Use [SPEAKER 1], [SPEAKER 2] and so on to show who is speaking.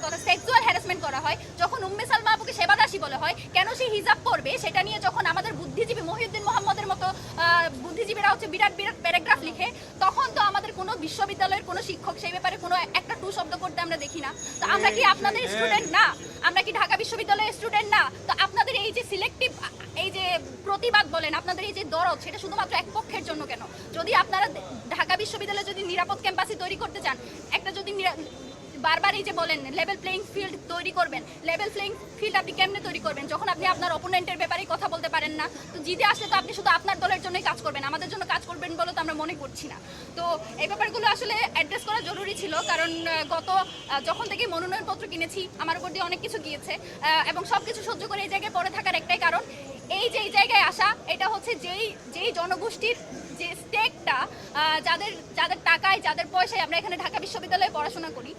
[SPEAKER 1] হ্যারাসমেন্টের কথা, sexual harassment করা হয়, যখন উম্মে সালমা আপুকে সেবাদাসী বলা হয়, কেন সে হিজাব পরবে সেটা নিয়ে যখন আমাদের বুদ্ধিজীবী মহিউদ্দিন মোহাম্মদের মতো বুদ্ধিজীবীরা হচ্ছে বিরাট বিরাট প্যারাগ্রাফ লিখে, তখন তো আমাদের কোনো বিশ্ববিদ্যালয়ের কোনো শিক্ষক সেই ব্যাপারে কোনো একটা টু শব্দ করতে আমরা দেখি না। তো আমরা কি আপনাদের স্টুডেন্ট না? আমরা কি ঢাকা বিশ্ববিদ্যালয়ের স্টুডেন্ট না? তো আপনাদের এই যে সিলেক্টিভ এই যে প্রতিবাদ বলেন, আপনাদের এই যে দরদ, সেটা শুধুমাত্র এক পক্ষের জন্য কেন? যদি আপনারা ঢাকা বিশ্ববিদ্যালয়ে যদি নিরাপদ ক্যাম্পাসে তৈরি করতে চান, একটা যদি বারবার এই যে বলেন লেভেল প্লেইং ফিল্ড তৈরি করবেন, লেভেল প্লেইং ফিল্ড আপনি কেমনে তৈরি করবেন যখন আপনি আপনার অপোনেন্টের ব্যাপারে কথা বলতে পারেন না? তো জিতে আসলে তো আপনি শুধু আপনার দলের জন্যই কাজ করবেন, আমাদের জন্য কাজ করবেন বলে তো আমরা মনে করছি না। তো এই ব্যাপারগুলো আসলে অ্যাড্রেস করা জরুরি ছিল, কারণ যখন থেকে মনোনয়নপত্র কিনেছি আমার উপর দিয়ে অনেক কিছু গিয়েছে, এবং সব কিছু সহ্য করে এই জায়গায় পড়ে থাকার একটাই কারণ, এই যে এই জায়গায় আসা, এটা হচ্ছে যেই জনগোষ্ঠীর যে স্টেকটা, যাদের টাকায় যাদের পয়সায় আমরা এখানে ঢাকা বিশ্ববিদ্যালয়ে পড়াশোনা করি,